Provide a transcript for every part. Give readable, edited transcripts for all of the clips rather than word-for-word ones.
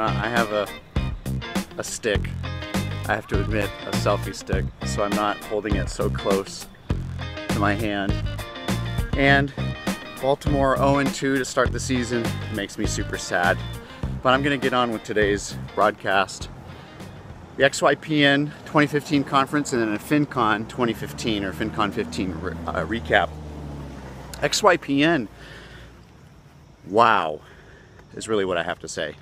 I have a stick, I have to admit, a selfie stick, so I'm not holding it so close to my hand. And Baltimore 0-2 to start the season makes me super sad. But I'm going to get on with today's broadcast. The XYPN 2015 conference and then a FinCon 2015 or FinCon 15 recap. XYPN, wow, is really what I have to say.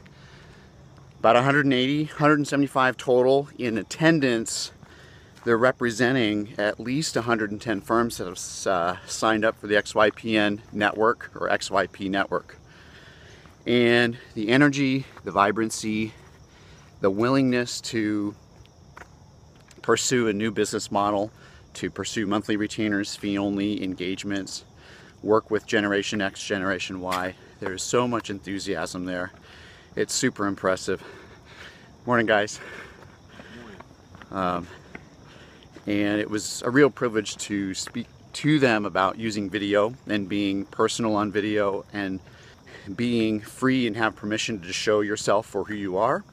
About 180, 175 total in attendance. They're representing at least 110 firms that have signed up for the XYPN network or XYP network. And the energy, the vibrancy, the willingness to pursue a new business model, to pursue monthly retainers, fee-only engagements, work with Generation X, Generation Y. There's so much enthusiasm there. It's super impressive. Morning, guys. And it was a real privilege to speak to them about using video and being personal on video and being free and have permission to show yourself for who you are,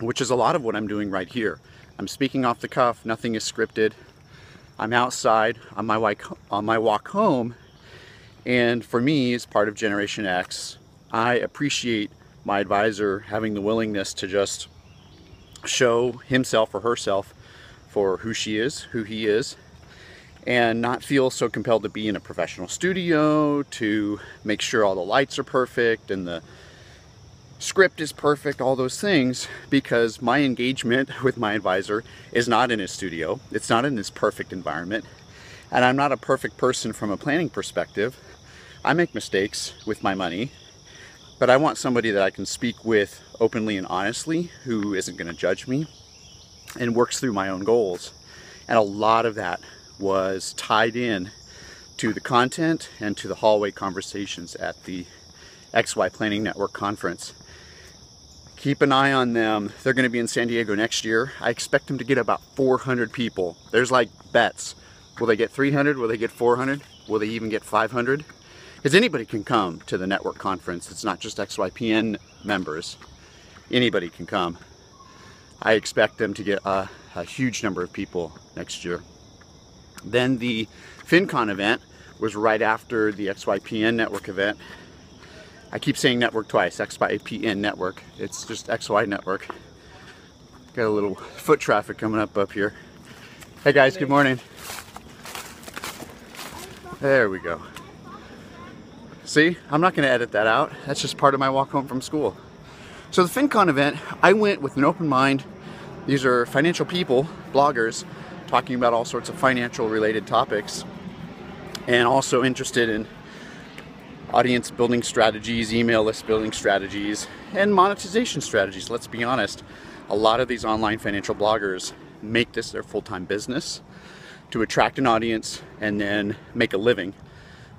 which is a lot of what I'm doing right here. I'm speaking off the cuff, nothing is scripted. I'm outside on my walk home, and for me, as part of Generation X, I appreciate my advisor having the willingness to just show himself or herself for who she is, who he is, and not feel so compelled to be in a professional studio to make sure all the lights are perfect and the script is perfect, all those things, because my engagement with my advisor is not in his studio. It's not in this perfect environment. And I'm not a perfect person from a planning perspective. I make mistakes with my money, but I want somebody that I can speak with openly and honestly, who isn't going to judge me and works through my own goals. And a lot of that was tied in to the content and to the hallway conversations at the XY Planning Network conference. Keep an eye on them. They're going to be in San Diego next year. I expect them to get about 400 people. There's like bets. Will they get 300? Will they get 400? Will they even get 500? Because anybody can come to the network conference. It's not just XYPN members. Anybody can come. I expect them to get a huge number of people next year. Then the FinCon event was right after the XYPN network event. I keep saying network twice, XYPN network. It's just XY network. Got a little foot traffic coming up here. Hey guys, good morning. There we go. See, I'm not gonna edit that out. That's just part of my walk home from school. So the FinCon event, I went with an open mind. These are financial people, bloggers, talking about all sorts of financial related topics, and also interested in audience building strategies, email list building strategies, and monetization strategies. Let's be honest, a lot of these online financial bloggers make this their full-time business to attract an audience and then make a living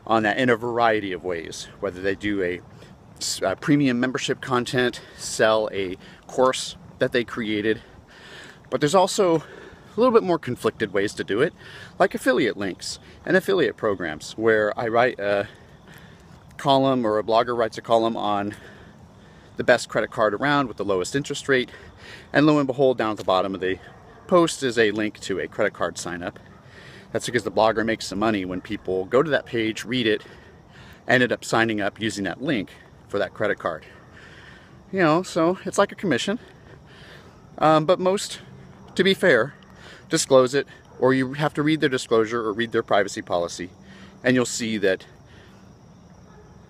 on that in a variety of ways, whether they do a premium membership content, sell a course that they created. But there's also a little bit more conflicted ways to do it, like affiliate links and affiliate programs, where I write a column, or a blogger writes a column on the best credit card around with the lowest interest rate, and lo and behold, down at the bottom of the post is a link to a credit card sign up. That's because the blogger makes some money when people go to that page, read it, ended up signing up using that link for that credit card. You know, so it's like a commission. But most, to be fair, disclose it, or you have to read their disclosure or read their privacy policy, and you'll see that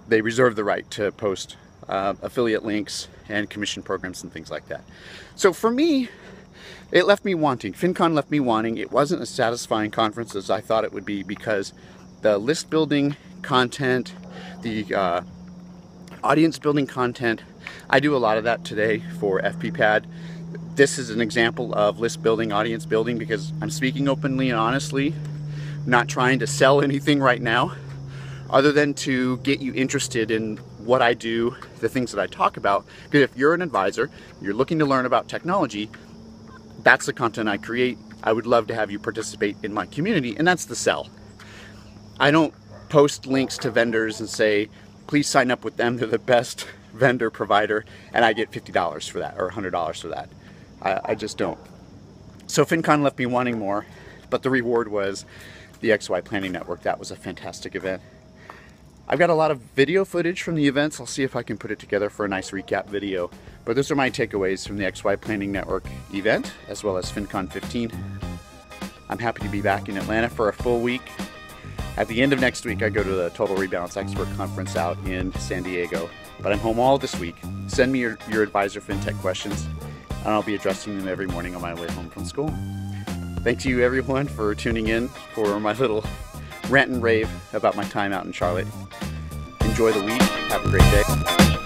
they reserve the right to post affiliate links and commission programs and things like that. So for me, it left me wanting. FinCon left me wanting. It wasn't as satisfying conference as I thought it would be, because the list building content, the audience building content, I do a lot of that today for FPPad. This is an example of list building, audience building, because I'm speaking openly and honestly, not trying to sell anything right now, other than to get you interested in what I do, the things that I talk about. Because if you're an advisor, you're looking to learn about technology, that's the content I create. I would love to have you participate in my community, and that's the sell. I don't post links to vendors and say, please sign up with them, they're the best vendor provider and I get $50 for that or $100 for that. I just don't. So FinCon left me wanting more, but the reward was the XY Planning Network. That was a fantastic event. I've got a lot of video footage from the events. I'll see if I can put it together for a nice recap video. But those are my takeaways from the XY Planning Network event, as well as FinCon 15. I'm happy to be back in Atlanta for a full week. At the end of next week, I go to the Total Rebalance Expert Conference out in San Diego. But I'm home all this week. Send me your advisor fintech questions, and I'll be addressing them every morning on my way home from school. Thank you everyone for tuning in for my little rant and rave about my time out in Charlotte. Enjoy the week. Have a great day.